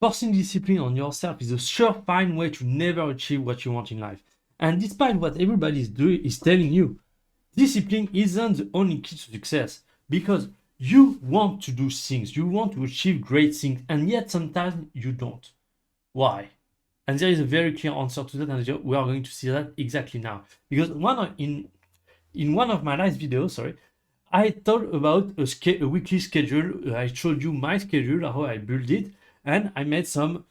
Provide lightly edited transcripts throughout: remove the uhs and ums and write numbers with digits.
Forcing discipline on yourself is a surefire way to never achieve what you want in life. And despite what everybody is telling you, discipline isn't the only key to success, because you want to do things, you want to achieve great things, and yet sometimes you don't. Why? And there is a very clear answer to that, and we are going to see that exactly now. Because in one of my last videos, I talked about a weekly schedule. I showed you my schedule, how I built it, and I made some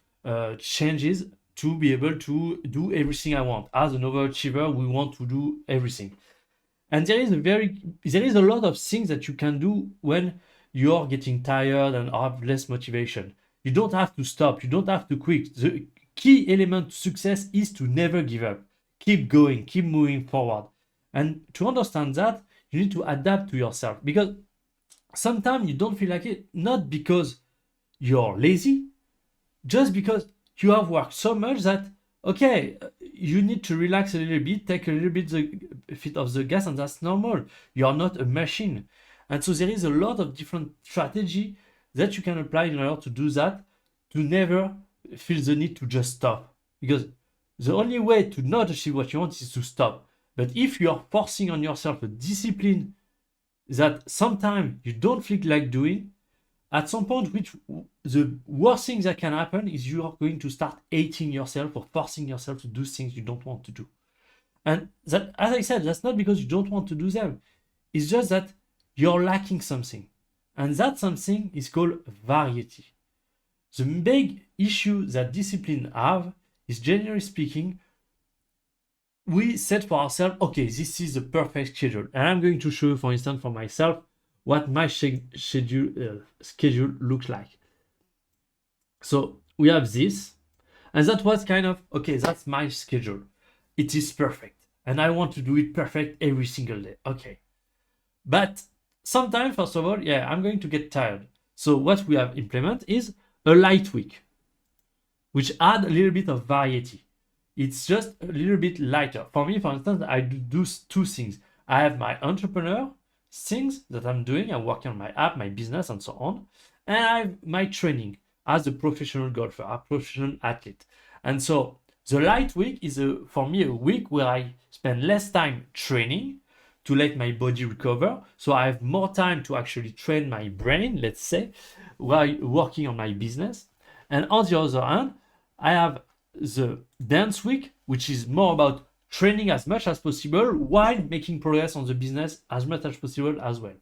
changes to be able to do everything I want. As an overachiever, we want to do everything. And there is a lot of things that you can do when you're getting tired and have less motivation. You don't have to stop. You don't have to quit. The key element to success is to never give up. Keep going, keep moving forward. And to understand that, you need to adapt to yourself, because sometimes you don't feel like it, not because you're lazy, just because you have worked so much that, okay, you need to relax a little bit, take a little bit the foot off the gas, and that's normal. You are not a machine. And so there is a lot of different strategy that you can apply in order to do that, to never feel the need to just stop. Because the only way to not achieve what you want is to stop. But if you are forcing on yourself a discipline that sometimes you don't feel like doing, at some point, the worst thing that can happen is you are going to start hating yourself or forcing yourself to do things you don't want to do. And that, as I said, that's not because you don't want to do them. It's just that you're lacking something. And that something is called variety. The big issue that discipline have is, generally speaking, we set for ourselves, okay, this is the perfect schedule. And I'm going to show you, for instance, for myself, what my schedule looks like. So we have this, and that was kind of, okay, that's my schedule. It is perfect, and I want to do it perfect every single day. Okay. But sometimes, first of all, I'm going to get tired. So what we have implemented is a light week, which add a little bit of variety. It's just a little bit lighter. For me, for instance, I do two things. I have my entrepreneur things that I'm doing. I'm working on my app, my business, and so on. And I have my training as a professional golfer, a professional athlete. And so the light week is, for me, a week where I spend less time training to let my body recover. So I have more time to actually train my brain, let's say, while working on my business. And on the other hand, I have the dance week, which is more about training as much as possible while making progress on the business as much as possible as well.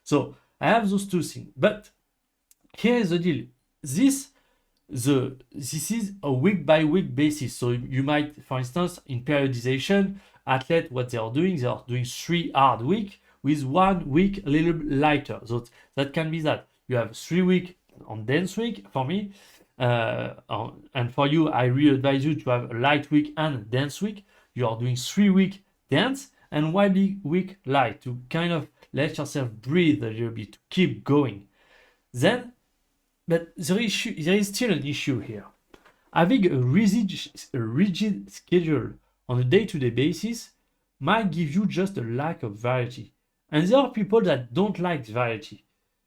So I have those two things. But here is the deal. This is a week by week basis. So you might, for instance, in periodization, athlete, what they are doing 3 hard week with 1 week a little bit lighter. So that can be that you have 3 week on dance week for me. And for you, I really advise you to have a light week and dance week. You are doing 3 week dance and 1 week light, to kind of let yourself breathe a little bit, to keep going. Then, but there is still an issue here. Having a rigid schedule on a day-to-day basis might give you just a lack of variety. And there are people that don't like variety,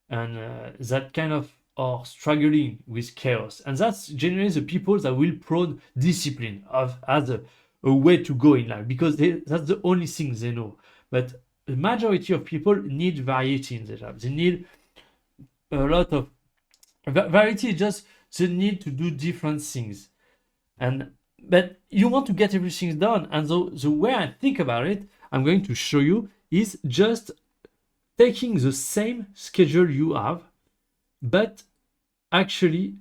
and that kind of are struggling with chaos. And that's generally the people that will prone discipline as a way to go in life, because that's the only thing they know. But the majority of people need variety in their life. They need a lot of variety, just the need to do different things. But you want to get everything done. And the way I think about it, I'm going to show you, is just taking the same schedule you have, but actually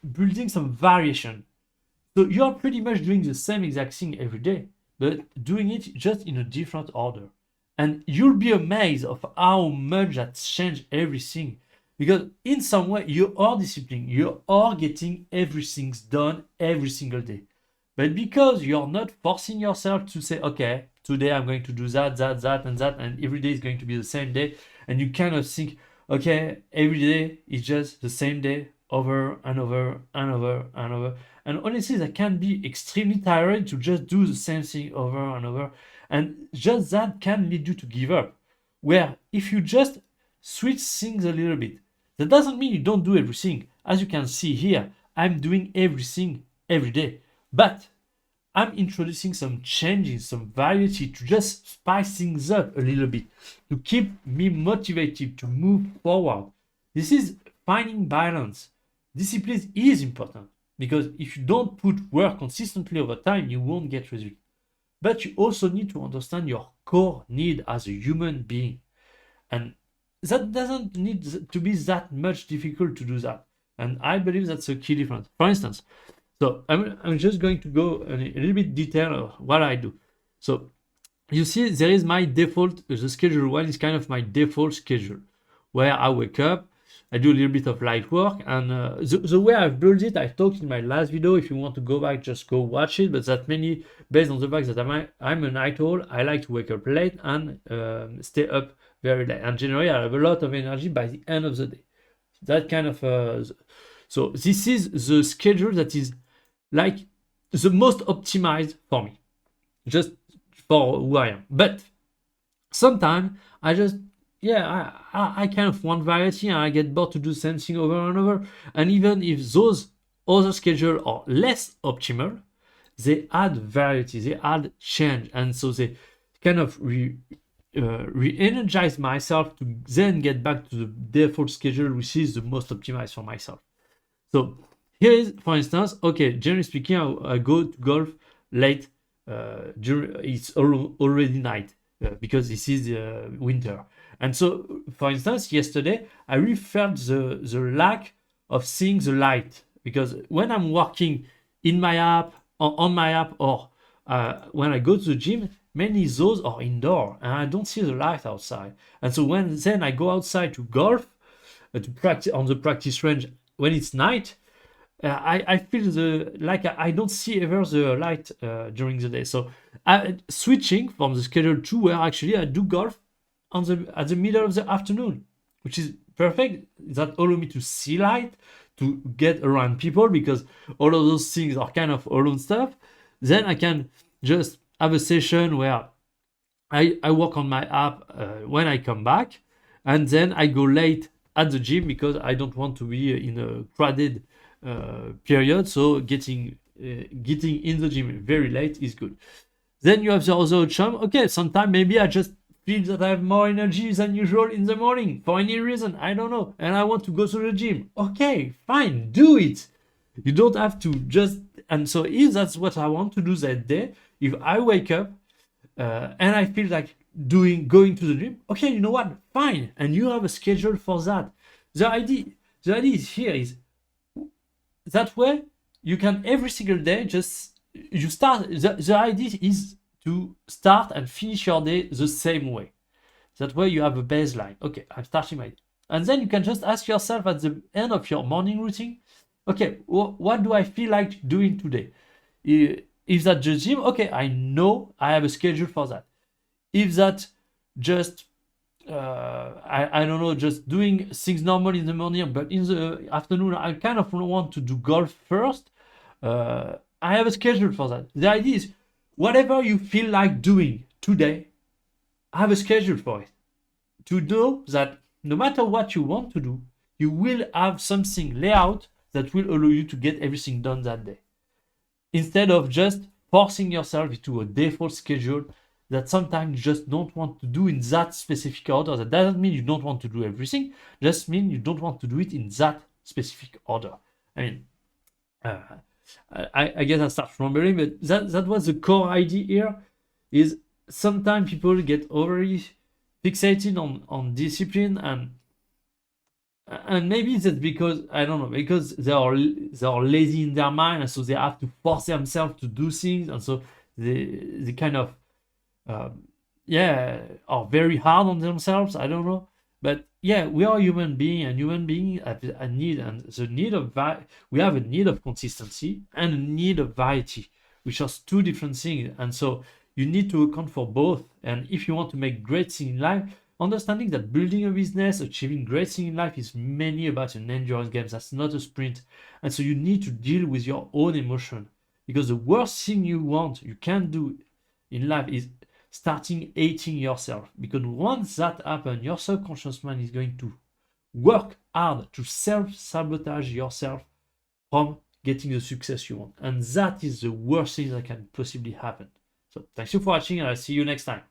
building some variation. So you're pretty much doing the same exact thing every day, but doing it just in a different order. And you'll be amazed of how much that's changed everything. Because in some way, you are disciplined. You are getting everything done every single day. But because you're not forcing yourself to say, okay, today I'm going to do that, and every day is going to be the same day. And you kind of think, okay, every day is just the same day over and over and over and over. And honestly, that can be extremely tiring to just do the same thing over and over. And just that can lead you to give up. Where if you just switch things a little bit, That doesn't mean you don't do everything. As you can see here, I'm doing everything every day, but I'm introducing some changes, some variety to just spice things up a little bit, to keep me motivated to move forward. This is finding balance. Discipline is important because if you don't put work consistently over time, you won't get results. But you also need to understand your core need as a human being. And that doesn't need to be that much difficult to do that. And I believe that's a key difference. For instance, so I'm just going to go a little bit detail of what I do. So you see there is my default, the schedule one is kind of my default schedule where I wake up, I do a little bit of light work, and the way I've built it, I talked in my last video. If you want to go back, just go watch it. But that's mainly based on the fact that I'm a night owl. I like to wake up late and stay up very late. And generally, I have a lot of energy by the end of the day. That kind of so this is the schedule that is like the most optimized for me, just for who I am. But sometimes I just I kind of want variety and I get bored to do the same thing over and over. And even if those other schedules are less optimal, they add variety, they add change. And so they kind of re-energize myself to then get back to the default schedule, which is the most optimized for myself. So here is, for instance, okay, generally speaking, I go to golf late, it's already night because this is winter. And so, for instance, yesterday, I really felt the lack of seeing the light because when I'm working in my app, on my app, or when I go to the gym, many those are indoor and I don't see the light outside. And so when then I go outside to golf, to practice on the practice range when it's night, I feel I don't see ever the light during the day. So switching from the schedule to where actually I do golf at the middle of the afternoon, which is perfect. That allows me to see light, to get around people because all of those things are kind of alone stuff. Then I can just have a session where I work on my app when I come back, and then I go late at the gym because I don't want to be in a crowded period. So getting in the gym very late is good. Then you have the other option. Okay, sometimes maybe I just feel that I have more energy than usual in the morning for any reason, I don't know, and I want to go to the gym. Okay, fine, do it. You don't have to just. And so if that's what I want to do that day, if I wake up and I feel like going to the gym, okay, you know what, fine, and you have a schedule for that. The idea is here is that way you can every single day just you start. The idea is to start and finish your day the same way. That way you have a baseline. Okay, I'm starting my day. And then you can just ask yourself at the end of your morning routine, okay, what do I feel like doing today? If that the gym, okay, I know I have a schedule for that. If that just, I don't know, just doing things normal in the morning, but in the afternoon, I kind of want to do golf first, I have a schedule for that. The idea is, whatever you feel like doing today, have a schedule for it. To know that no matter what you want to do, you will have something laid out that will allow you to get everything done that day. Instead of just forcing yourself into a default schedule that sometimes you just don't want to do in that specific order. That doesn't mean you don't want to do everything, just mean you don't want to do it in that specific order. I mean, I guess I start remembering, but that was the core idea here. Is sometimes people get overly fixated on discipline, and maybe that's because I don't know, because they are lazy in their mind, and so they have to force themselves to do things, and so they kind of are very hard on themselves. I don't know. But yeah, we are human beings, and human beings have a need, and the need of we have a need of consistency and a need of variety, which are two different things. And so you need to account for both. And if you want to make great things in life, understanding that building a business, achieving great things in life is mainly about an endurance game. That's not a sprint. And so you need to deal with your own emotion, because the worst thing you can do in life is starting hating yourself, because once that happens, your subconscious mind is going to work hard to self-sabotage yourself from getting the success you want. And that is the worst thing that can possibly happen. So thanks you for watching, and I'll see you next time.